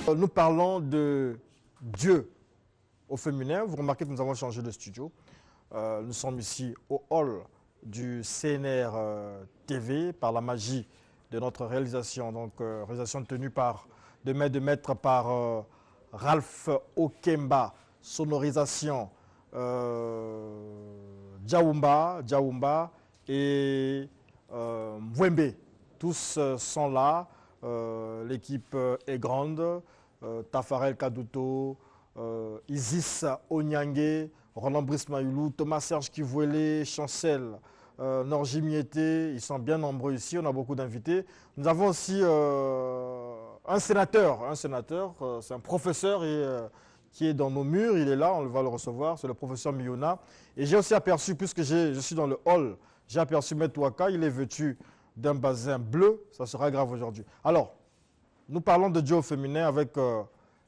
Nous parlons de Dieu au féminin. Vous remarquez que nous avons changé de studio. Nous sommes ici au hall du CNR TV par la magie de notre réalisation. Donc, réalisation tenue de main de maître par Ralph Okemba. Sonorisation Djaoumba et Mwembe. Tous sont là. L'équipe est grande. Tafarel Kaduto, Isis Onyangue, Roland Brice-Mayoulou, Thomas Serge Kivouélé, Chancel, Norji Miete. Ils sont bien nombreux ici. On a beaucoup d'invités. Nous avons aussi un sénateur. C'est un professeur qui est dans nos murs. Il est là, on va le recevoir. C'est le professeur Miona. Et j'ai aussi aperçu, puisque je suis dans le hall, j'ai aperçu Maître Ouaka. Il est vêtu d'un basin bleu. Ça sera grave aujourd'hui. Alors, nous parlons de Dieu au féminin avec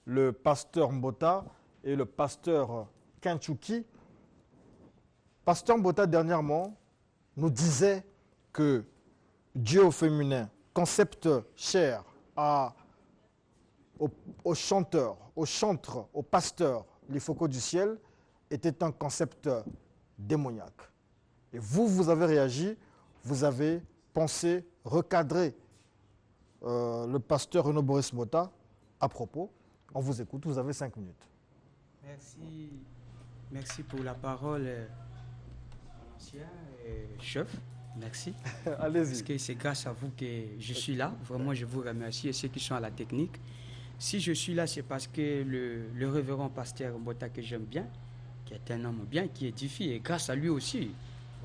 le pasteur Mbota et le pasteur Kinchuki. Pasteur Mbota, dernièrement, nous disait que Dieu au féminin, concept cher aux chanteurs, aux chantres, aux pasteurs, les faucons du ciel, était un concept démoniaque. Et vous avez réagi, vous avez pensé recadrer le pasteur Renaud Boris Mota à propos. On vous écoute, vous avez 5 minutes. Merci pour la parole, ancien chef. Merci. Allez-y. Parce que c'est grâce à vous que je suis là. Vraiment, je vous remercie et ceux qui sont à la technique. Si je suis là, c'est parce que le révérend pasteur Mbota, que j'aime bien, qui est un homme bien, qui édifie, et grâce à lui aussi.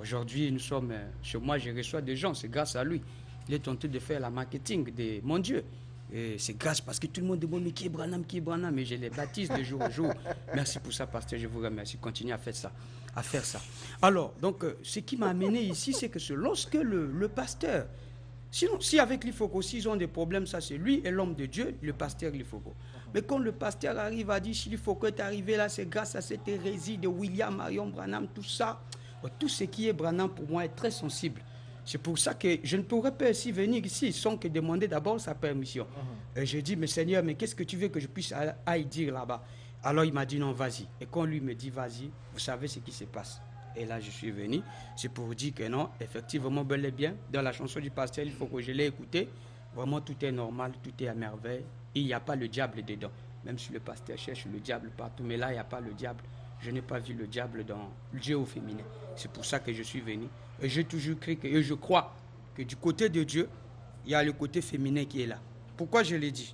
Aujourd'hui, nous sommes chez moi, je reçois des gens, c'est grâce à lui. Il est tenté de faire la marketing de mon Dieu. Et c'est grâce parce que tout le monde demande mais qui est Branham, et je les baptise de jour au jour. Merci pour ça, pasteur, je vous remercie. Continuez à faire ça. Alors, donc, ce qui m'a amené ici, c'est que lorsque le pasteur, sinon, si avec l'Ifoko, s'ils ont des problèmes, ça c'est lui et l'homme de Dieu, le pasteur l'Ifoko. Mais quand le pasteur arrive à dire, si l'Ifoko est arrivé là, c'est grâce à cette hérésie de William Marion Branham, tout ça, tout ce qui est Branham pour moi est très sensible. C'est pour ça que je ne pourrais pas aussi venir ici sans que demander d'abord sa permission. Et j'ai dit, mais Seigneur, mais qu'est-ce que tu veux que je puisse aille dire là-bas? Alors il m'a dit, non, vas-y. Et quand lui me dit, vas-y, vous savez ce qui se passe. Et là, je suis venu. C'est pour dire que non, effectivement, bel et bien, dans la chanson du pasteur, il faut que je l'ai écouté. Vraiment, tout est normal, tout est à merveille. Il n'y a pas le diable dedans. Même si le pasteur cherche le diable partout, mais là, il n'y a pas le diable. Je n'ai pas vu le diable dans Dieu au féminin. C'est pour ça que je suis venu. Et j'ai toujours cru et je crois que du côté de Dieu, il y a le côté féminin qui est là. Pourquoi je l'ai dit?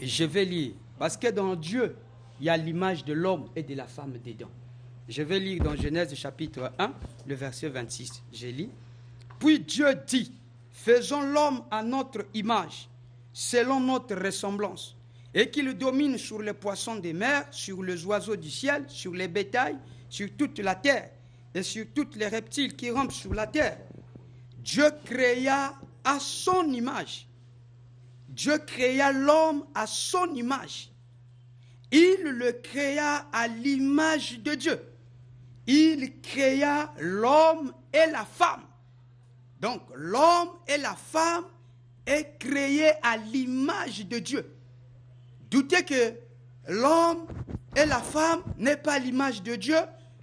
Je vais lire. Parce que dans Dieu, il y a l'image de l'homme et de la femme dedans. Je vais lire dans Genèse chapitre 1, le verset 26. Je lis. Puis Dieu dit, faisons l'homme à notre image, selon notre ressemblance, et qu'il domine sur les poissons des mers, sur les oiseaux du ciel, sur les bétails, sur toute la terre, et sur tous les reptiles qui rampent sur la terre. Dieu créa à son image. Dieu créa l'homme à son image. Il le créa à l'image de Dieu. Il créa l'homme et la femme. Donc l'homme et la femme est créé à l'image de Dieu. Doutez que l'homme et la femme n'est pas l'image de Dieu,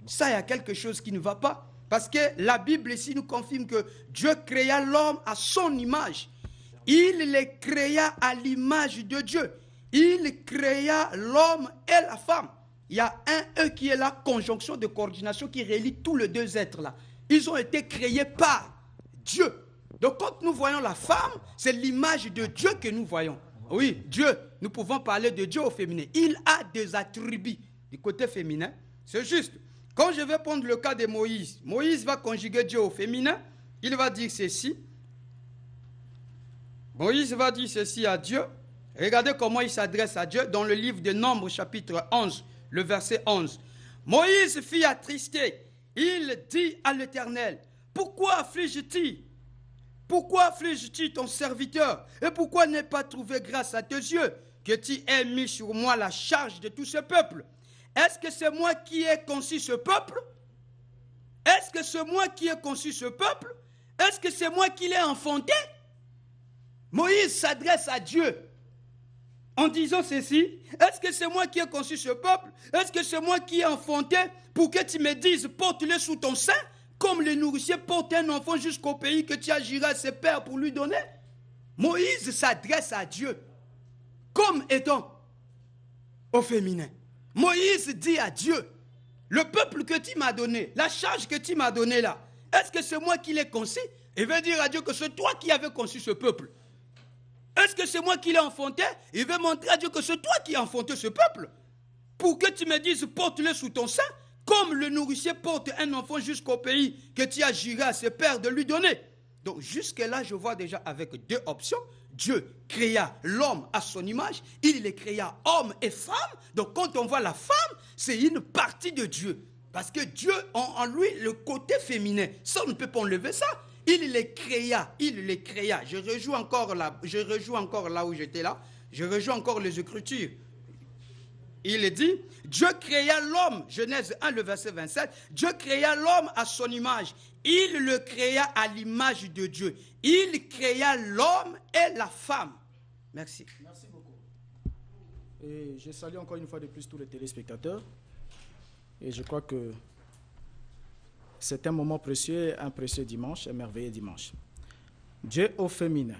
ça, il y a quelque chose qui ne va pas. Parce que la Bible ici nous confirme que Dieu créa l'homme à son image. Il les créa à l'image de Dieu. Il créa l'homme et la femme. Il y a un E qui est la conjonction de coordination qui relie tous les deux êtres là. Ils ont été créés par Dieu. Donc quand nous voyons la femme, c'est l'image de Dieu que nous voyons. Oui, Dieu, nous pouvons parler de Dieu au féminin. Il a des attributs du côté féminin. C'est juste. Quand je vais prendre le cas de Moïse, Moïse va conjuguer Dieu au féminin. Il va dire ceci. Moïse va dire ceci à Dieu. Regardez comment il s'adresse à Dieu dans le livre de Nombres, chapitre 11, le verset 11. Moïse fut attristé. Il dit à l'Éternel, pourquoi affliges-tu? Pourquoi affliges-tu ton serviteur? Et pourquoi n'ai pas trouvé grâce à tes yeux que tu aies mis sur moi la charge de tout ce peuple? Est-ce que c'est moi qui ai conçu ce peuple? Est-ce que c'est moi qui ai conçu ce peuple? Est-ce que c'est moi qui l'ai enfanté? Moïse s'adresse à Dieu en disant ceci: est-ce que c'est moi qui ai conçu ce peuple? Est-ce que c'est moi qui ai enfanté pour que tu me dises, porte-le sous ton sein, comme le nourricier porte un enfant jusqu'au pays que tu as juré à ses pères pour lui donner? Moïse s'adresse à Dieu comme étant au féminin. Moïse dit à Dieu: le peuple que tu m'as donné, la charge que tu m'as donnée là, est-ce que c'est moi qui l'ai conçu? Il veut dire à Dieu que c'est toi qui avais conçu ce peuple. Est-ce que c'est moi qui l'ai enfanté? Il veut montrer à Dieu que c'est toi qui as enfanté ce peuple. Pour que tu me dises, porte-le sous ton sein, comme le nourricier porte un enfant jusqu'au pays que tu as juré à ses pères de lui donner. Donc jusque-là, je vois déjà avec deux options. Dieu créa l'homme à son image, il les créa homme et femme. Donc quand on voit la femme, c'est une partie de Dieu. Parce que Dieu, en lui, le côté féminin, ça on ne peut pas enlever ça. Il les créa, il les créa. Je rejoue encore là où j'étais là. Je rejoue encore les Écritures. Il dit, Dieu créa l'homme, Genèse 1, le verset 27, Dieu créa l'homme à son image. Il le créa à l'image de Dieu. Il créa l'homme et la femme. Merci. Merci beaucoup. Et je salue encore une fois de plus tous les téléspectateurs. Et je crois que c'est un moment précieux, un précieux dimanche, un merveilleux dimanche. Dieu au féminin.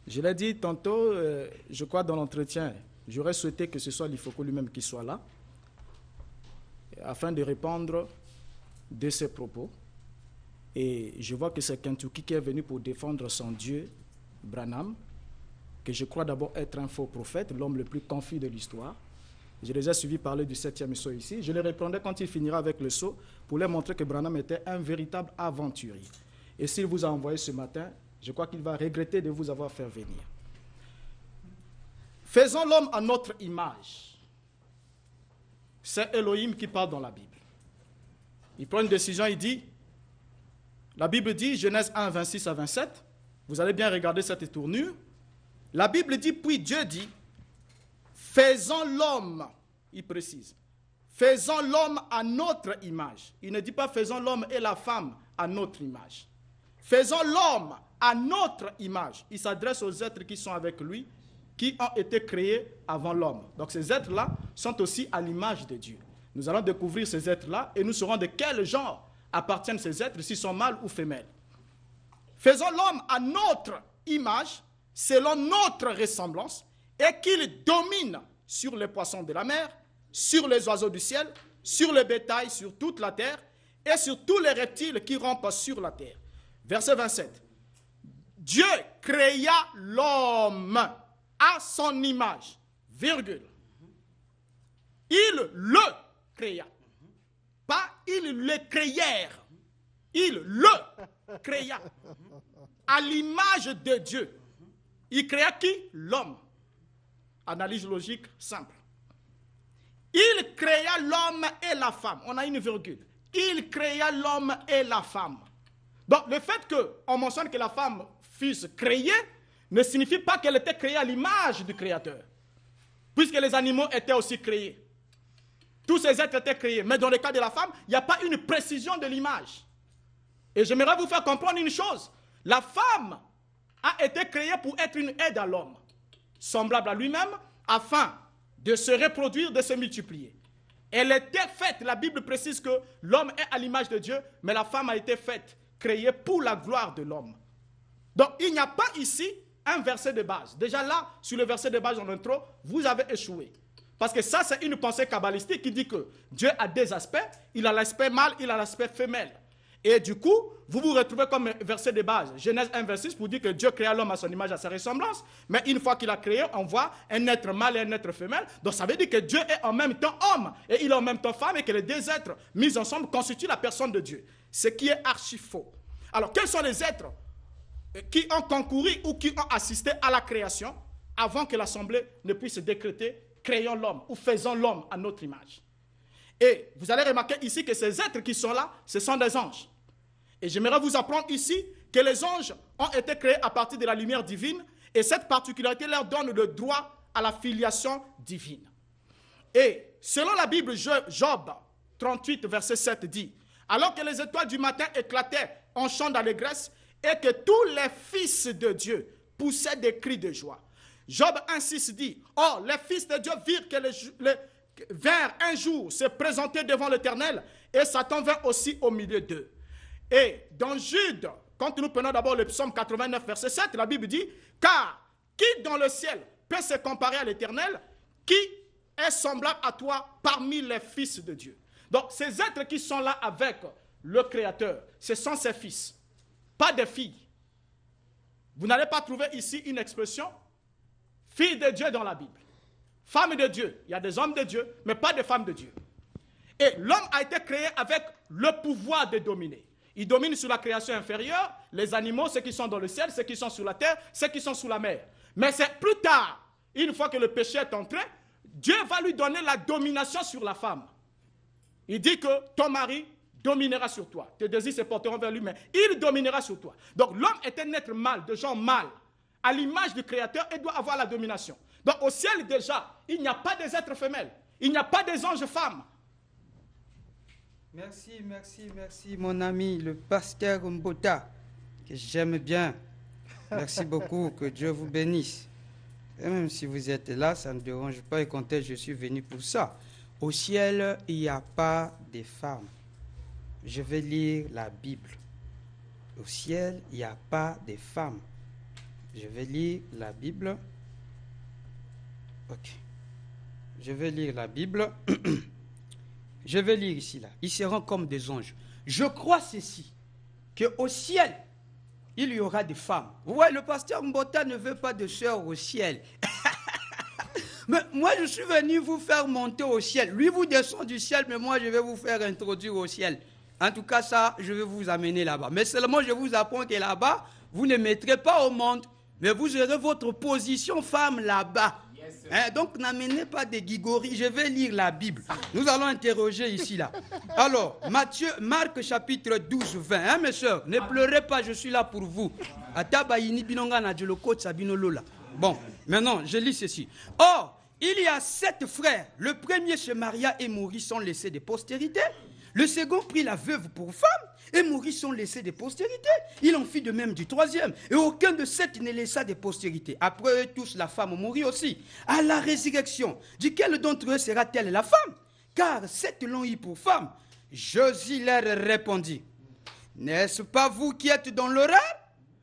Je l'ai dit tantôt, je crois dans l'entretien, j'aurais souhaité que ce soit l'Ifoko lui-même qui soit là, afin de répondre de ses propos. Et je vois que c'est Kentucky qui est venu pour défendre son Dieu, Branham, que je crois d'abord être un faux prophète, l'homme le plus confus de l'histoire. Je les ai suivis parler du 7e sceau ici. Je les reprendrai quand il finira avec le sceau pour leur montrer que Branham était un véritable aventurier. Et s'il vous a envoyé ce matin, je crois qu'il va regretter de vous avoir fait venir. Faisons l'homme à notre image. C'est Elohim qui parle dans la Bible. Il prend une décision, il dit, la Bible dit, Genèse 1, 26 à 27, vous allez bien regarder cette tournure. La Bible dit, puis Dieu dit, faisons l'homme, il précise, faisons l'homme à notre image. Il ne dit pas faisons l'homme et la femme à notre image. Faisons l'homme à notre image. Il s'adresse aux êtres qui sont avec lui, qui ont été créés avant l'homme. Donc ces êtres-là sont aussi à l'image de Dieu. Nous allons découvrir ces êtres-là et nous saurons de quel genre appartiennent ces êtres, s'ils sont mâles ou femelles. Faisons l'homme à notre image, selon notre ressemblance, et qu'il domine sur les poissons de la mer, sur les oiseaux du ciel, sur le bétail, sur toute la terre, et sur tous les reptiles qui rampent sur la terre. Verset 27. Dieu créa l'homme à son image, virgule. Il le créa. Pas ils le créèrent. Il le créa. À l'image de Dieu. Il créa qui? L'homme. Analyse logique simple. Il créa l'homme et la femme. On a une virgule. Il créa l'homme et la femme. Donc le fait qu'on mentionne que la femme fût créée ne signifie pas qu'elle était créée à l'image du Créateur. Puisque les animaux étaient aussi créés. Tous ces êtres étaient créés. Mais dans le cas de la femme, il n'y a pas une précision de l'image. Et j'aimerais vous faire comprendre une chose. La femme a été créée pour être une aide à l'homme, semblable à lui-même, afin de se reproduire, de se multiplier. Elle était faite, la Bible précise que l'homme est à l'image de Dieu, mais la femme a été faite, créée pour la gloire de l'homme. Donc il n'y a pas ici un verset de base. Déjà là, sur le verset de base en intro, vous avez échoué. Parce que ça, c'est une pensée kabbalistique qui dit que Dieu a deux aspects. Il a l'aspect mâle, il a l'aspect femelle. Et du coup, vous vous retrouvez comme verset de base. Genèse 1, verset 6, pour dire que Dieu créa l'homme à son image, à sa ressemblance. Mais une fois qu'il a créé, on voit un être mâle et un être femelle. Donc ça veut dire que Dieu est en même temps homme et il est en même temps femme et que les deux êtres mis ensemble constituent la personne de Dieu. Ce qui est archi faux. Alors, quels sont les êtres qui ont concouru ou qui ont assisté à la création avant que l'Assemblée ne puisse décréter « créons l'homme » ou « faisons l'homme à notre image ». Et vous allez remarquer ici que ces êtres qui sont là, ce sont des anges. Et j'aimerais vous apprendre ici que les anges ont été créés à partir de la lumière divine et cette particularité leur donne le droit à la filiation divine. Et selon la Bible, Job 38, verset 7 dit « Alors que les étoiles du matin éclataient en chant d'allégresse et que tous les fils de Dieu poussaient des cris de joie. Job 1,6 dit, « Or, les fils de Dieu virent que vers un jour se présenter devant l'Éternel, et Satan vint aussi au milieu d'eux. » Et dans Jude, quand nous prenons d'abord le psaume 89, verset 7, la Bible dit, « Car qui dans le ciel peut se comparer à l'Éternel, qui est semblable à toi parmi les fils de Dieu. » Donc, ces êtres qui sont là avec le Créateur, ce sont ses fils, pas des filles. Vous n'allez pas trouver ici une expression fille de Dieu dans la Bible. Femme de Dieu, il y a des hommes de Dieu, mais pas des femmes de Dieu. Et l'homme a été créé avec le pouvoir de dominer. Il domine sur la création inférieure, les animaux, ceux qui sont dans le ciel, ceux qui sont sur la terre, ceux qui sont sous la mer. Mais c'est plus tard, une fois que le péché est entré, Dieu va lui donner la domination sur la femme. Il dit que ton mari dominera sur toi. Tes désirs se porteront vers lui, mais il dominera sur toi. Donc l'homme est un être mâle, de genre mâle, à l'image du Créateur, et doit avoir la domination. Donc au ciel déjà, il n'y a pas des êtres femelles, il n'y a pas des anges femmes. Merci, mon ami, le pasteur Mbota, que j'aime bien. Merci beaucoup, que Dieu vous bénisse. Et même si vous êtes là, ça ne me dérange pas, et quand je suis venu pour ça. Au ciel, il n'y a pas de femmes. Je vais lire la Bible. Au ciel, il n'y a pas de femmes. Je vais lire la Bible. Ok. Je vais lire la Bible. Je vais lire ici, là. Ils seront comme des anges. Je crois ceci, qu'au ciel, il y aura des femmes. Vous voyez, le pasteur Mbota ne veut pas de sœurs au ciel. Mais moi, je suis venu vous faire monter au ciel. Lui, vous descend du ciel, mais moi, je vais vous faire introduire au ciel. En tout cas, ça, je vais vous amener là-bas. Mais seulement, je vous apprends que là-bas, vous ne mettrez pas au monde, mais vous aurez votre position femme là-bas. Donc, n'amenez pas des guigories. Je vais lire la Bible. Nous allons interroger ici, là. Alors, Marc chapitre 12, 20. Hein, mes soeurs, ne pleurez pas, je suis là pour vous. Bon, maintenant, je lis ceci. Or, il y a 7 frères. Le premier se maria et mourut sans laisser de postérité. Le second prit la veuve pour femme et mourut sans laisser de postérité. Il en fit de même du troisième. Et aucun de 7 ne laissa de postérité. Après eux tous, la femme mourut aussi. À la résurrection, duquel d'entre eux sera-t-elle la femme? Car 7 l'ont eu pour femme. Josué leur répondit, n'est-ce pas vous qui êtes dans l'erreur?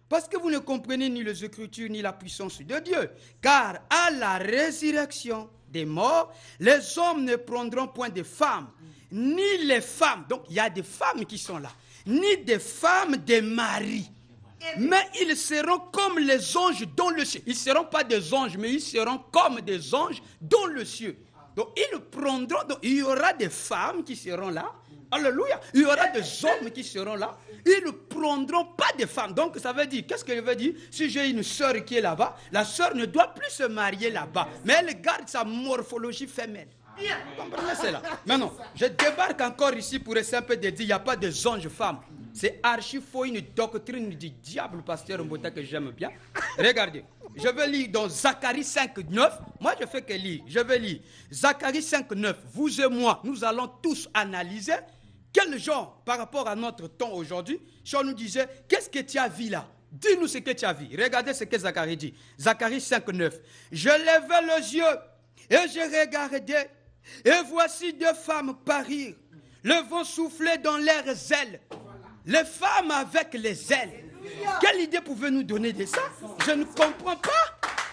Parce que vous ne comprenez ni les Écritures ni la puissance de Dieu. Car à la résurrection des morts, les hommes ne prendront point de femmes, ni les femmes. Donc il y a des femmes qui sont là, ni des femmes des maris. Mais ils seront comme les anges dans le ciel. Ils ne seront pas des anges, mais ils seront comme des anges dans le ciel. Donc ils prendront, donc, il y aura des femmes qui seront là. Alléluia. Il y aura des hommes qui seront là. Ils ne prendront pas de femmes. Donc ça veut dire, qu'est-ce que je veux dire? Si j'ai une sœur qui est là-bas, la sœur ne doit plus se marier là-bas. Mais elle garde sa morphologie femelle. Vous comprenez cela? Maintenant, je débarque encore ici pour essayer un peu de dire, il n'y a pas de anges femmes. C'est archi faux, une doctrine du diable, pasteur Mbota, que j'aime bien. Regardez, je vais lire dans Zacharie 5, 9. Moi, je fais que lire. Je vais lire Zacharie 5, 9. Vous et moi, nous allons tous analyser quel genre, par rapport à notre temps aujourd'hui, si on nous disait, qu'est-ce que tu as vu là? Dis-nous ce que tu as vu. Regardez ce que Zacharie dit. Zacharie 5, 9. Je levai les yeux et je regardais, et voici 2 femmes parir. Le vent soufflait dans leurs ailes. Les femmes avec les ailes. Quelle idée pouvez-nous donner de ça? Je ne comprends pas.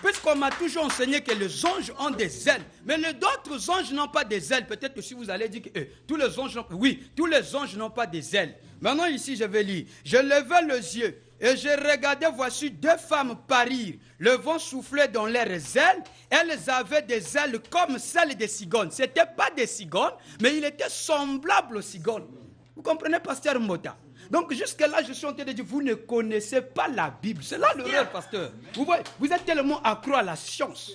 Puisqu'on m'a toujours enseigné que les anges ont des ailes. Mais les d'autres anges n'ont pas des ailes. Peut-être que si vous allez dire que tous les anges n'ont... Oui, tous les anges n'ont pas des ailes. Maintenant ici, je vais lire. Je levai les yeux et je regardais, voici 2 femmes parir. Le vent soufflait dans leurs ailes. Elles avaient des ailes comme celles des cigognes. Ce n'étaient pas des cigognes, mais il était semblable aux cigognes. Vous comprenez, pasteur Mbota? Donc jusque-là, je suis en train de dire, vous ne connaissez pas la Bible. C'est là l'erreur, pasteur. Vous voyez, vous êtes tellement accro à la science.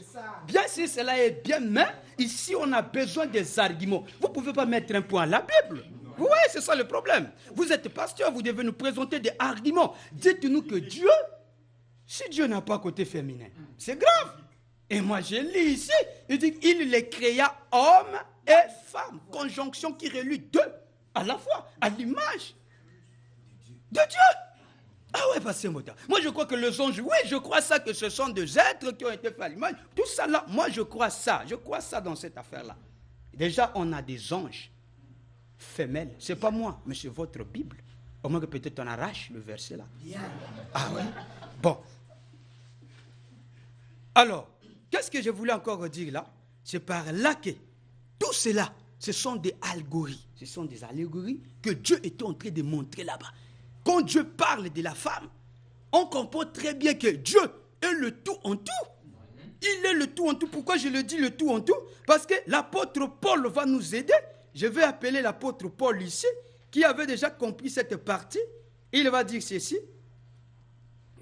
Bien sûr, cela est bien, mais ici, on a besoin des arguments. Vous ne pouvez pas mettre un point à la Bible. Vous voyez, c'est ça le problème. Vous êtes pasteur, vous devez nous présenter des arguments. Dites-nous que Dieu, si Dieu n'a pas côté féminin, c'est grave. Et moi, je lis ici, il dit qu'il les créa hommes et femmes. Conjonction qui relie 2 à la fois, à l'image de Dieu. Ah ouais, pasteur Mota. Moi, je crois que les anges, oui, je crois ça, que ce sont des êtres qui ont été faits à l'image. Tout ça là, moi, je crois ça. Je crois ça dans cette affaire-là. Déjà, on a des anges femelles. Ce n'est pas moi, mais c'est votre Bible. Au moins que peut-être on arrache le verset là. Ah ouais. Bon. Alors, qu'est-ce que je voulais encore dire là? C'est par là que tout cela, ce sont des allégories. Ce sont des allégories que Dieu était en train de montrer là-bas. Quand Dieu parle de la femme, on comprend très bien que Dieu est le tout en tout. Il est le tout en tout. Pourquoi je le dis le tout en tout? Parce que l'apôtre Paul va nous aider. Je vais appeler l'apôtre Paul ici, qui avait déjà compris cette partie. Il va dire ceci.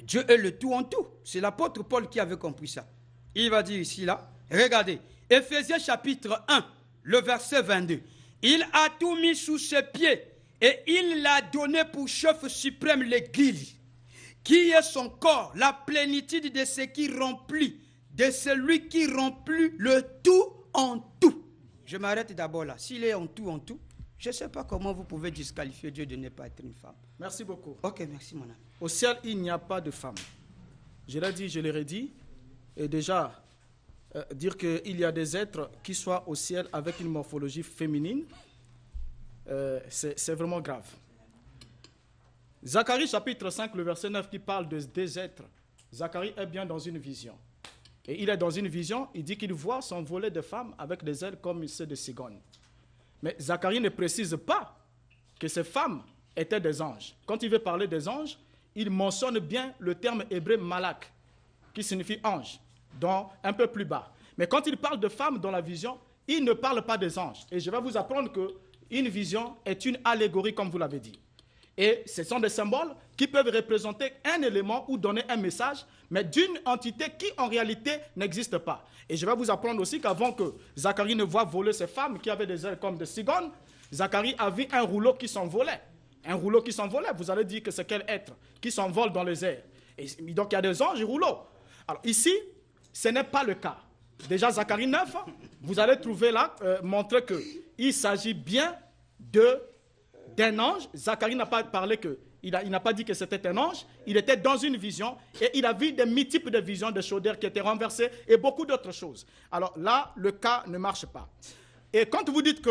Dieu est le tout en tout. C'est l'apôtre Paul qui avait compris ça. Il va dire ici, là, regardez, Éphésiens chapitre 1, le verset 22. Il a tout mis sous ses pieds et il l'a donné pour chef suprême l'Église, qui est son corps, la plénitude de ce qui remplit, de celui qui remplit le tout en tout. Je m'arrête d'abord là. S'il est en tout, je ne sais pas comment vous pouvez disqualifier Dieu de ne pas être une femme. Merci beaucoup. Ok, merci mon ami. Au ciel, il n'y a pas de femme. Je l'ai dit, je l'ai redit. Et déjà, dire qu'il y a des êtres qui soient au ciel avec une morphologie féminine, c'est vraiment grave. Zacharie chapitre 5, le verset 9 qui parle des êtres. Zacharie est bien dans une vision. Et il est dans une vision, il dit qu'il voit s'envoler des femmes avec des ailes comme ceux de cigognes. Mais Zacharie ne précise pas que ces femmes étaient des anges. Quand il veut parler des anges, il mentionne bien le terme hébreu malak, qui signifie ange, donc un peu plus bas. Mais quand il parle de femmes dans la vision, il ne parle pas des anges. Et je vais vous apprendre qu'une vision est une allégorie, comme vous l'avez dit. Et ce sont des symboles qui peuvent représenter un élément ou donner un message, mais d'une entité qui en réalité n'existe pas. Et je vais vous apprendre aussi qu'avant que Zacharie ne voie voler ces femmes qui avaient des ailes comme des cigognes, Zacharie a vu un rouleau qui s'envolait. Un rouleau qui s'envolait, vous allez dire que c'est quel être qui s'envole dans les airs. Et donc il y a des anges et rouleaux. Alors ici, ce n'est pas le cas. Déjà Zacharie 9, vous allez trouver là, montrer qu'il s'agit bien d'un ange. Zacharie n'a pas parlé il n'a pas dit que c'était un ange. Il était dans une vision et il a vu des multiples de visions de chaudières qui étaient renversées et beaucoup d'autres choses. Alors là, le cas ne marche pas. Et quand vous dites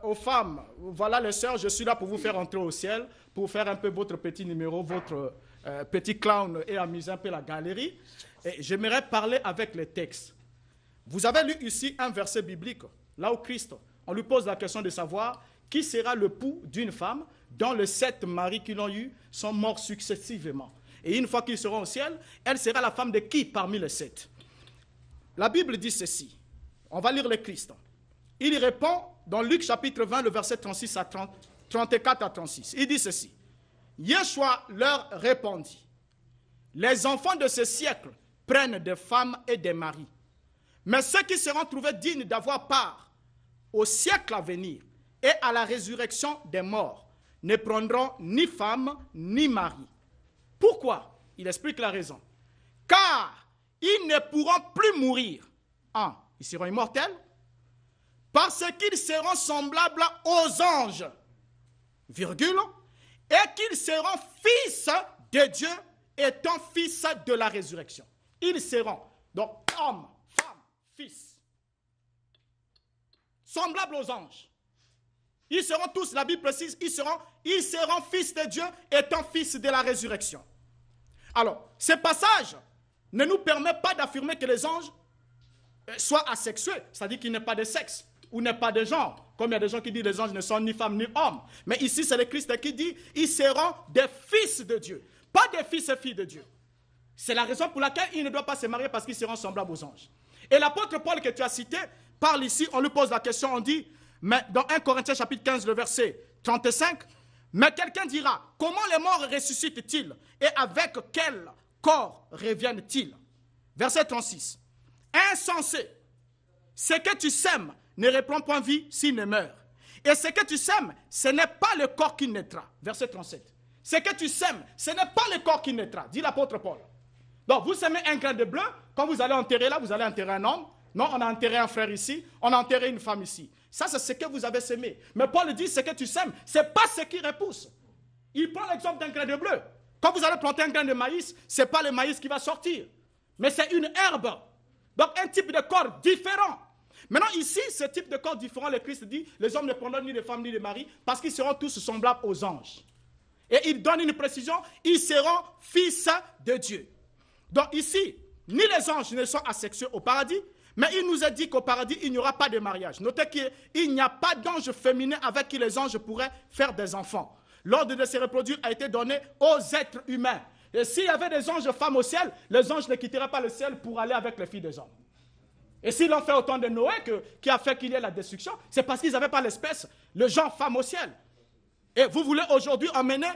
aux femmes, voilà les sœurs, je suis là pour vous faire entrer au ciel, pour faire un peu votre petit numéro, votre petit clown et amuser un peu la galerie, et j'aimerais parler avec les textes. Vous avez lu ici un verset biblique, là où Christ, on lui pose la question de savoir qui sera le l'époux d'une femme dont les 7 maris qui l'ont eu sont morts successivement. Et une fois qu'ils seront au ciel, elle sera la femme de qui parmi les 7? La Bible dit ceci. On va lire le Christ. Il répond dans Luc chapitre 20, le verset 36 à 34 à 36. Il dit ceci. Yeshua leur répondit. Les enfants de ce siècle prennent des femmes et des maris. Mais ceux qui seront trouvés dignes d'avoir part au siècle à venir et à la résurrection des morts ne prendront ni femme ni mari. Pourquoi? Il explique la raison. Car ils ne pourront plus mourir. 1. Ils seront immortels parce qu'ils seront semblables aux anges, virgule, et qu'ils seront fils de Dieu étant fils de la résurrection. Ils seront, donc homme, femme, fils, semblables aux anges. Ils seront tous, la Bible précise, ils seront fils de Dieu étant fils de la résurrection. Alors, ce passage ne nous permet pas d'affirmer que les anges soient asexués, c'est-à-dire qu'il n'y ait pas de sexe ou n'est pas de genre. Comme il y a des gens qui disent que les anges ne sont ni femmes ni hommes. Mais ici, c'est le Christ qui dit ils seront des fils de Dieu, pas des fils et filles de Dieu. C'est la raison pour laquelle ils ne doivent pas se marier parce qu'ils seront semblables aux anges. Et l'apôtre Paul que tu as cité parle ici, on lui pose la question, on dit, mais dans 1 Corinthiens chapitre 15, le verset 35, mais quelqu'un dira, comment les morts ressuscitent-ils et avec quel corps reviennent-ils? Verset 36. Insensé, ce que tu sèmes ne reprend point vie s'il ne meurt. Et ce que tu sèmes, ce n'est pas le corps qui naîtra. Verset 37. Ce que tu sèmes, ce n'est pas le corps qui naîtra, dit l'apôtre Paul. Donc vous sèmez un grain de bleu, quand vous allez enterrer là, vous allez enterrer un homme. Non, on a enterré un frère ici, on a enterré une femme ici. Ça, c'est ce que vous avez semé. Mais Paul dit, ce que tu sèmes, ce n'est pas ce qui repousse. Il prend l'exemple d'un grain de bleu. Quand vous allez planter un grain de maïs, ce n'est pas le maïs qui va sortir, mais c'est une herbe. Donc un type de corps différent. Maintenant ici, ce type de corps différent, le Christ dit, les hommes ne prendront ni de femmes ni de maris, parce qu'ils seront tous semblables aux anges. Et il donne une précision, ils seront fils de Dieu. Donc ici, ni les anges ne sont asexués au paradis, mais il nous a dit qu'au paradis, il n'y aura pas de mariage. Notez qu'il n'y a pas d'ange féminin avec qui les anges pourraient faire des enfants. L'ordre de se reproduire a été donné aux êtres humains. Et s'il y avait des anges femmes au ciel, les anges ne quitteraient pas le ciel pour aller avec les filles des hommes. Et s'ils l'ont fait au temps de Noé, qui a fait qu'il y ait la destruction, c'est parce qu'ils n'avaient pas l'espèce, le genre femme au ciel. Et vous voulez aujourd'hui emmener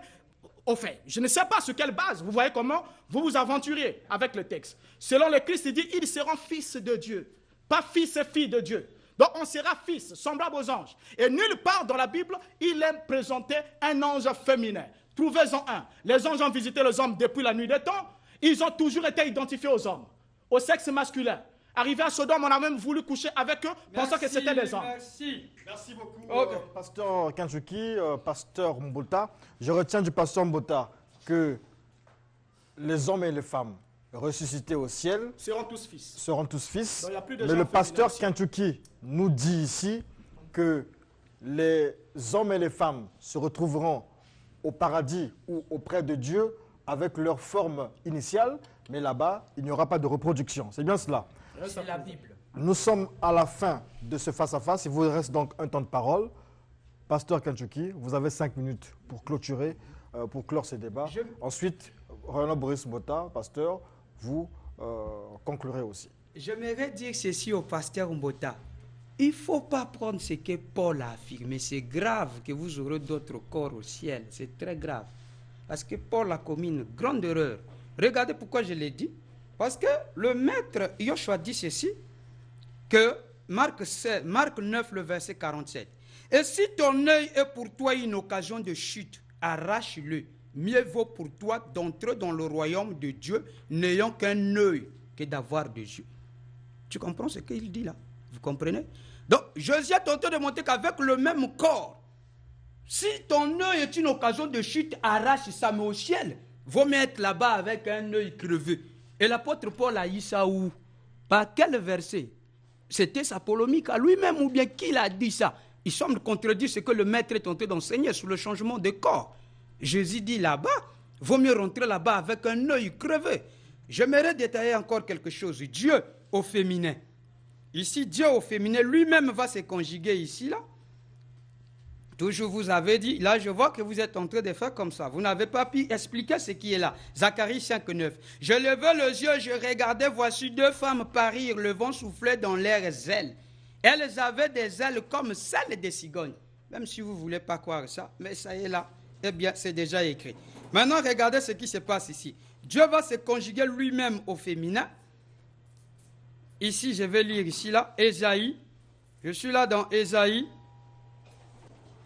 au fait. Je ne sais pas sur quelle base, vous voyez comment vous vous aventurez avec le texte. Selon le Christ, il dit, ils seront fils de Dieu, pas fils et filles de Dieu. Donc on sera fils, semblable aux anges. Et nulle part dans la Bible, il est présenté un ange féminin. Trouvez-en un. Les anges ont visité les hommes depuis la nuit des temps. Ils ont toujours été identifiés aux hommes, au sexe masculin. Arrivé à Sodome, on a même voulu coucher avec eux, pensant que c'était des hommes. Merci beaucoup, pasteur Kantouki, pasteur Mbota. Je retiens du pasteur Mbota que les hommes et les femmes ressuscités au ciel seront tous fils. Mais le pasteur Kantouki nous dit ici que les hommes et les femmes se retrouveront au paradis ou auprès de Dieu avec leur forme initiale, mais là-bas, il n'y aura pas de reproduction. C'est bien cela. C'est la Bible. Nous sommes à la fin de ce face-à-face. Il vous reste donc un temps de parole. Pasteur Kantouki, vous avez 5 minutes pour clôturer, pour clore ce débat. Ensuite, Renan Boris Mbota, pasteur, vous conclurez aussi. J'aimerais dire ceci au pasteur Mbota. Il ne faut pas prendre ce que Paul a affirmé. C'est grave que vous aurez d'autres corps au ciel. C'est très grave. Parce que Paul a commis une grande erreur. Regardez pourquoi je l'ai dit. Parce que le maître Yoshua dit ceci, que Marc 9, le verset 47. Et si ton œil est pour toi une occasion de chute, arrache-le. Mieux vaut pour toi d'entrer dans le royaume de Dieu n'ayant qu'un œil que d'avoir des yeux. Tu comprends ce qu'il dit là? Vous comprenez? Donc, Jésus est tenté de montrer qu'avec le même corps, si ton œil est une occasion de chute, arrache ça, mais au ciel, vaut mieux être là-bas avec un œil crevé. Et l'apôtre Paul a dit ça où? Par quel verset? C'était sa polémique à lui-même ou bien qui l'a dit ça? Il semble contredire ce que le maître est tenté d'enseigner sur le changement de corps. Jésus dit là-bas, vaut mieux rentrer là-bas avec un œil crevé. J'aimerais détailler encore quelque chose. Dieu au féminin. Ici, Dieu au féminin lui-même va se conjuguer ici, là. Toujours vous avez dit, là je vois que vous êtes en train de faire comme ça. Vous n'avez pas pu expliquer ce qui est là. Zacharie 5,9. Je levai les yeux, je regardais, voici 2 femmes parir, le vent soufflait dans leurs ailes. Elles avaient des ailes comme celles des cigognes. Même si vous ne voulez pas croire ça, mais ça y est là. Eh bien, c'est déjà écrit. Maintenant, regardez ce qui se passe ici. Dieu va se conjuguer lui-même au féminin. Ici, je vais lire ici, là, Ésaïe. Je suis là dans Ésaïe.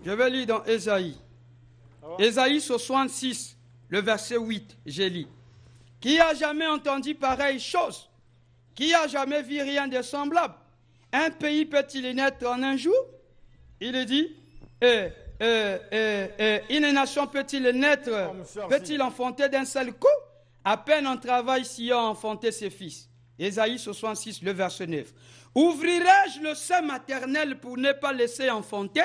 Je vais lire dans Ésaïe. Ésaïe 66, le verset 8, je lis. Qui a jamais entendu pareille chose? Qui a jamais vu rien de semblable? Un pays peut-il naître en un jour? Il dit, une nation peut-il naître, peut-il enfanter d'un seul coup? À peine en travail s'y a enfanté ses fils. Ésaïe 66, le verset 9. Ouvrirai-je le sein maternel pour ne pas laisser enfanter?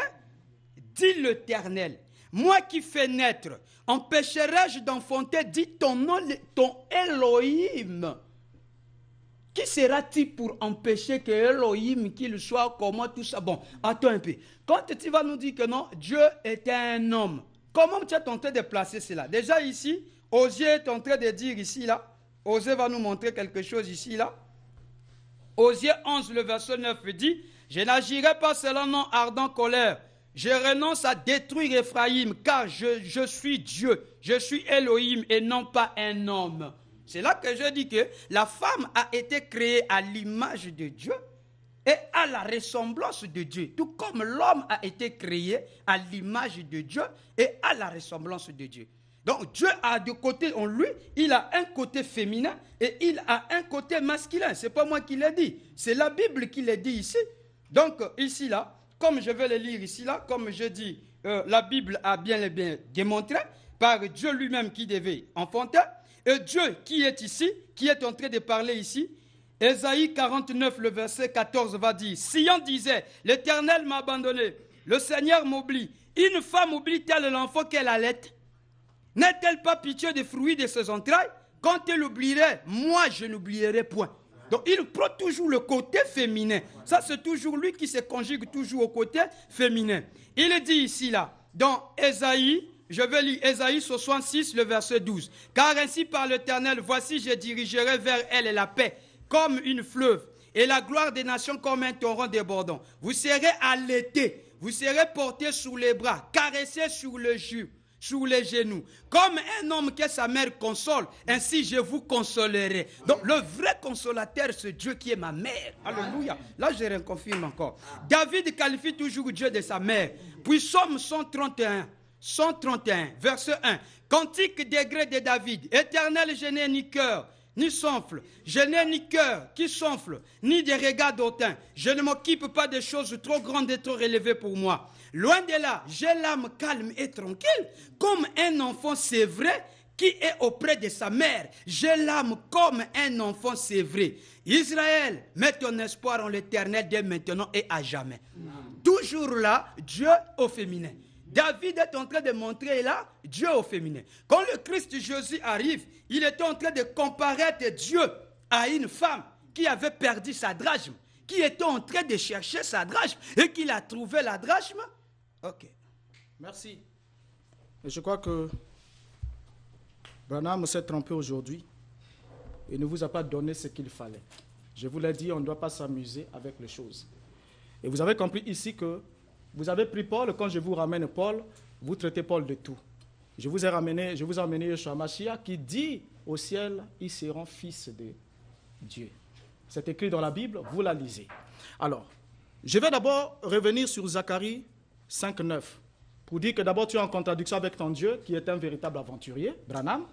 Dit l'Éternel, moi qui fais naître, empêcherai-je d'enfanter, dit ton nom, ton Elohim. Qui sera-t-il pour empêcher que Elohim, qu'il soit, comment tout ça? Bon, attends un peu. Quand tu vas nous dire que non, Dieu était un homme, comment tu es en train de placer cela? Déjà ici, Osée est en train de dire ici, là, Osée va nous montrer quelque chose ici, là. Osée 11, le verset 9 dit, je n'agirai pas selon mon ardent colère. Je renonce à détruire Ephraïm, car je suis Dieu, je suis Elohim et non pas un homme. C'est là que je dis que la femme a été créée à l'image de Dieu et à la ressemblance de Dieu. Tout comme l'homme a été créé à l'image de Dieu et à la ressemblance de Dieu. Donc Dieu a deux côtés en lui, il a un côté féminin et il a un côté masculin. Ce n'est pas moi qui l'ai dit, c'est la Bible qui l'a dit ici. Donc ici là, comme je vais le lire ici là, comme je dis, la Bible a bien et bien démontré par Dieu lui-même qui devait enfanter, et Dieu qui est ici, qui est en train de parler ici. Ésaïe 49, le verset 14 va dire, Sion disait, l'Éternel m'a abandonné, le Seigneur m'oublie. Une femme oublie-t-elle l'enfant qu'elle allait? N'a-t-elle pas pitié des fruits de ses entrailles? Quand elle oublierait, moi je n'oublierai point. Donc il prend toujours le côté féminin. Ça c'est toujours lui qui se conjugue toujours au côté féminin. Il est dit ici là, dans Ésaïe, je vais lire Ésaïe 66, le verset 12. Car ainsi par l'Éternel, voici je dirigerai vers elle la paix comme une fleuve et la gloire des nations comme un torrent débordant. Vous serez allaités, vous serez portés sous les bras, caressés sur les genoux. Comme un homme que sa mère console, ainsi je vous consolerai. Donc le vrai consolateur, c'est Dieu qui est ma mère. Alléluia. Là, je reconfirme encore. David qualifie toujours Dieu de sa mère. Puis Psaume 131, verset 1. Cantique des grès de David. Éternel, je n'ai ni cœur, ni sonfle. Je n'ai ni cœur qui sonfle, ni des regards d'autant. Je ne m'occupe pas de choses trop grandes et trop élevées pour moi. Loin de là, j'ai l'âme calme et tranquille, comme un enfant sévré qui est auprès de sa mère. J'ai l'âme comme un enfant sévré. Israël, mets ton espoir en l'Éternel dès maintenant et à jamais. Toujours là, Dieu au féminin. David est en train de montrer là Dieu au féminin. Quand le Christ Jésus arrive, il était en train de comparaître Dieu à une femme qui avait perdu sa drachme, qui était en train de chercher sa drachme et qu'il a trouvé la drachme. Ok. Merci. Et je crois que Branham s'est trompé aujourd'hui. Il ne vous a pas donné ce qu'il fallait. Je vous l'ai dit, on ne doit pas s'amuser avec les choses. Et vous avez compris ici que vous avez pris Paul, quand je vous ramène Paul, vous traitez Paul de tout. Je vous ai amené Yeshua Mashiach qui dit au ciel, ils seront fils de Dieu. C'est écrit dans la Bible, vous la lisez. Alors, je vais d'abord revenir sur Zacharie 5.9 pour dire que d'abord tu es en contradiction avec ton Dieu qui est un véritable aventurier, Branham,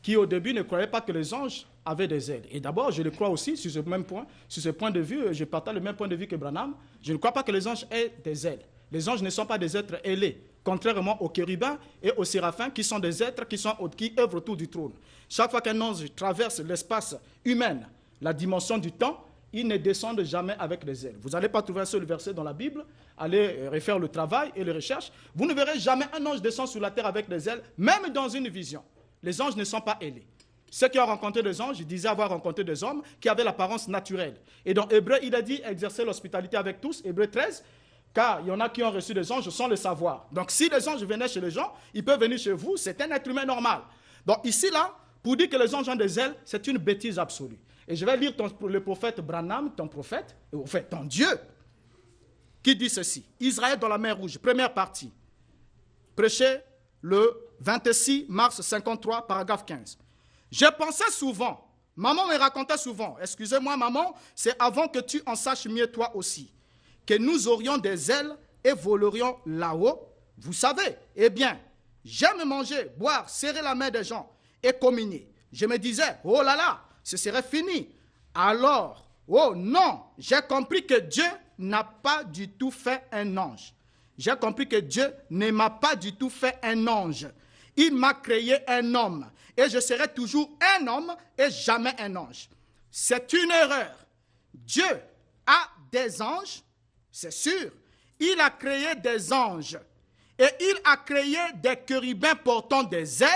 qui au début ne croyait pas que les anges avaient des ailes. Et d'abord, je le crois aussi sur ce même point, sur ce point de vue, je partage le même point de vue que Branham. Je ne crois pas que les anges aient des ailes. Les anges ne sont pas des êtres ailés, contrairement aux chérubins et aux séraphins qui sont des êtres qui œuvrent autour du trône. Chaque fois qu'un ange traverse l'espace humain, la dimension du temps, ils ne descendent jamais avec des ailes. Vous n'allez pas trouver un seul verset dans la Bible, allez refaire le travail et les recherches. Vous ne verrez jamais un ange descendre sur la terre avec des ailes, même dans une vision. Les anges ne sont pas ailés. Ceux qui ont rencontré des anges, ils disaient avoir rencontré des hommes qui avaient l'apparence naturelle. Et dans Hébreu, il a dit exercer l'hospitalité avec tous, Hébreu 13, car il y en a qui ont reçu des anges sans le savoir. Donc si les anges venaient chez les gens, ils peuvent venir chez vous, c'est un être humain normal. Donc ici, là, pour dire que les anges ont des ailes, c'est une bêtise absolue. Et je vais lire le prophète Branham, ton prophète, en fait ton Dieu, qui dit ceci. Israël dans la mer Rouge, première partie, prêché le 26 mars 53, paragraphe 15. Je pensais souvent, maman me racontait souvent, excusez-moi maman, c'est avant que tu en saches mieux toi aussi, que nous aurions des ailes et volerions là-haut. Vous savez, eh bien, j'aime manger, boire, serrer la main des gens et communier. Je me disais, oh là là, ce serait fini. Alors, oh non, j'ai compris que Dieu n'a pas du tout fait un ange. J'ai compris que Dieu ne m'a pas du tout fait un ange. Il m'a créé un homme. Et je serai toujours un homme et jamais un ange. C'est une erreur. Dieu a des anges, c'est sûr. Il a créé des anges. Et il a créé des chérubins portant des ailes.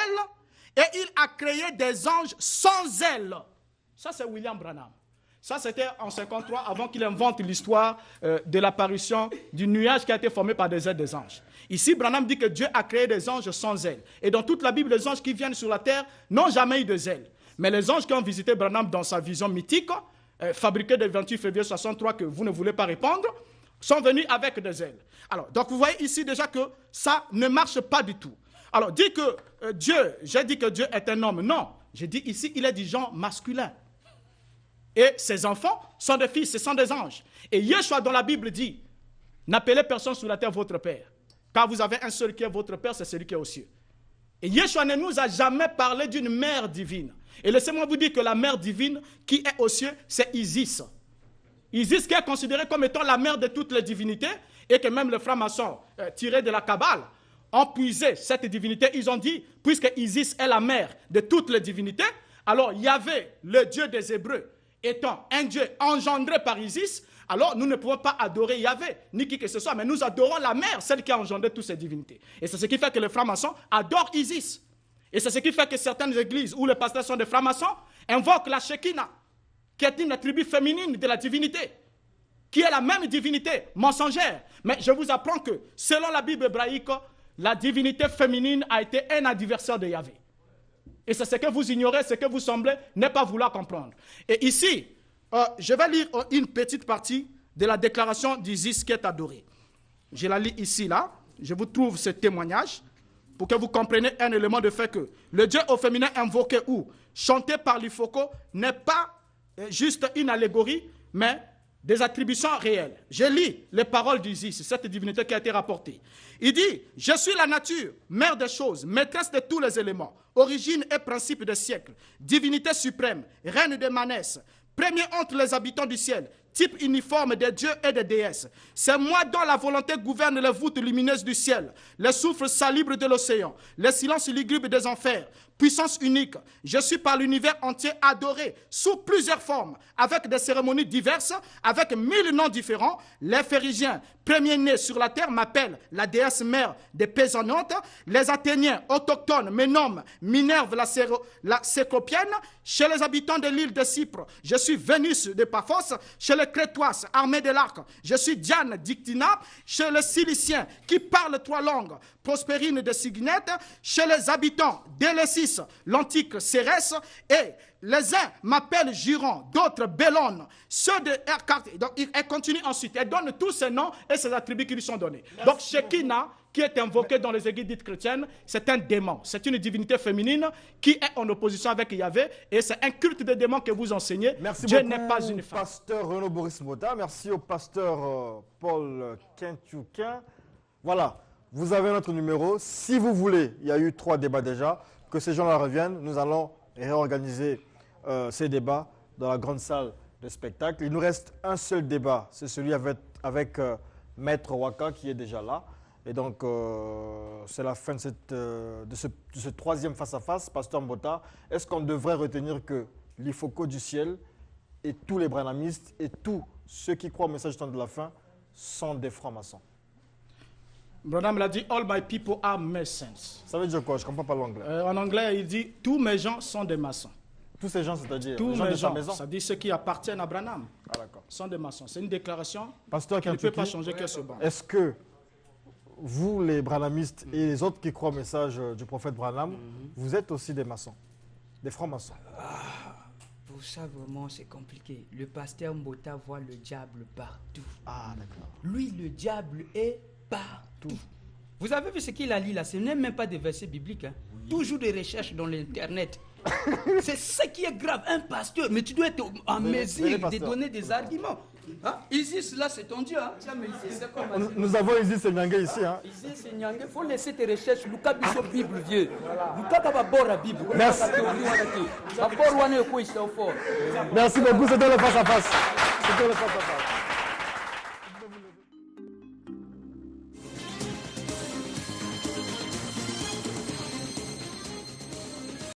Et il a créé des anges sans ailes. Ça, c'est William Branham. Ça, c'était en 1953, avant qu'il invente l'histoire de l'apparition du nuage qui a été formé par des ailes des anges. Ici, Branham dit que Dieu a créé des anges sans ailes. Et dans toute la Bible, les anges qui viennent sur la terre n'ont jamais eu de ailes. Mais les anges qui ont visité Branham dans sa vision mythique, fabriquée le 28 février 63, que vous ne voulez pas répandre, sont venus avec des ailes. Alors, donc vous voyez ici déjà que ça ne marche pas du tout. Alors, dit que j'ai dit que Dieu est un homme. Non, j'ai dit ici, il est du genre masculin. Et ses enfants sont des fils, ce sont des anges. Et Yeshua dans la Bible dit, n'appelez personne sur la terre votre père. Car vous avez un seul qui est votre père, c'est celui qui est aux cieux. Et Yeshua ne nous a jamais parlé d'une mère divine. Et laissez-moi vous dire que la mère divine qui est aux cieux, c'est Isis. Isis qui est considérée comme étant la mère de toutes les divinités, et que même les francs-maçons tirés de la Kabbale ont puisé cette divinité. Ils ont dit, puisque Isis est la mère de toutes les divinités, alors Yahvé, le Dieu des Hébreux, étant un Dieu engendré par Isis, alors nous ne pouvons pas adorer Yahvé, ni qui que ce soit, mais nous adorons la mère, celle qui a engendré toutes ces divinités. Et c'est ce qui fait que les francs-maçons adorent Isis. Et c'est ce qui fait que certaines églises où les pasteurs sont des francs-maçons invoquent la Shekinah, qui est une attribut féminine de la divinité, qui est la même divinité mensongère. Mais je vous apprends que, selon la Bible hébraïque, la divinité féminine a été un adversaire de Yahvé. Et c'est ce que vous ignorez, ce que vous semblez ne pas vouloir comprendre. Et ici, je vais lire une petite partie de la déclaration d'Isis qui est adorée. Je la lis ici, là. Je vous trouve ce témoignage pour que vous compreniez un élément de fait que le Dieu au féminin invoqué ou chanté par l'Ifoko n'est pas juste une allégorie, mais des attributions réelles. Je lis les paroles d'Isis, cette divinité qui a été rapportée. Il dit, « Je suis la nature, mère des choses, maîtresse de tous les éléments, origine et principe des siècles, divinité suprême, reine des manesses, premier entre les habitants du ciel, type uniforme des dieux et des déesses. C'est moi dont la volonté gouverne les voûtes lumineuses du ciel, les souffles salubres de l'océan, les silences lugubres des enfers. Puissance unique, je suis par l'univers entier adoré sous plusieurs formes, avec des cérémonies diverses, avec 1000 noms différents. Les Phérygiens, premiers-nés sur la terre, m'appellent la déesse mère des paysannantes. Les Athéniens, autochtones, me nomment Minerve la Cécopienne. Chez les habitants de l'île de Cypre, je suis Vénus de Paphos. Chez les Crétois, armée de l'arc, je suis Diane d'Ictina. Chez les Ciliciens, qui parlent 3 langues, Prospérine de Signette. Chez les habitants d'Élésis, l'antique Cérès, et les uns m'appellent Giron, d'autres Bélone, ceux de Ercarte. Donc elle continue ensuite, elle donne tous ces noms et ces attributs qui lui sont donnés. Donc Shekinah, qui est invoqué dans les églises dites chrétiennes, c'est un démon, c'est une divinité féminine qui est en opposition avec Yahvé, et c'est un culte de démons que vous enseignez. Merci Dieu beaucoup, n'est pas une femme. pasteur Renaud Boris Mbota. Merci au pasteur Paul Quintuquin. Voilà, vous avez notre numéro. Si vous voulez, il y a eu 3 débats déjà, que ces gens-là reviennent. Nous allons réorganiser ces débats dans la grande salle de spectacle. Il nous reste un seul débat, c'est celui avec Maître Waka qui est déjà là. Et donc, c'est la fin de ce 3e face-à-face. Pasteur Mbota, est-ce qu'on devrait retenir que l'Ifoko du ciel et tous les branhamistes et tous ceux qui croient au message du temps de la fin sont des francs-maçons? Branham l'a dit, all my people are masons. Ça veut dire quoi? Je ne comprends pas l'anglais. En anglais, il dit, tous mes gens sont des maçons. Tous ces gens, c'est-à-dire Tous les gens mes de sa gens, maison? ça dit ceux qui appartiennent à Branham, Ah, d'accord. sont des maçons. C'est une déclaration Pasteur qui ne peut Quintuquin, pas changer que ce banc. est-ce que vous, les branhamistes et les autres qui croient au message du prophète Branham, vous êtes aussi des maçons, des francs-maçons? Pour ça, vraiment, c'est compliqué. Le pasteur Mbota voit le diable partout. Ah, d'accord. Lui, le diable est partout. Vous avez vu ce qu'il a lu là? Ce n'est même pas des versets bibliques. Hein. Toujours des recherches dans l'Internet. C'est ce qui est grave. Un pasteur, mais tu dois être en mesure de donner des arguments. Hein? Isis, là, c'est ton Dieu. Hein? Tiens, mais c'est comme Nous avons Isis et Nyangé ici. Hein. Isis et Nyangé, il faut laisser tes recherches. Lucas Bisso Bible, vieux. Lucas Kababora Bible. Merci. Merci beaucoup, c'était le face-à-face. C'était le face-à-face.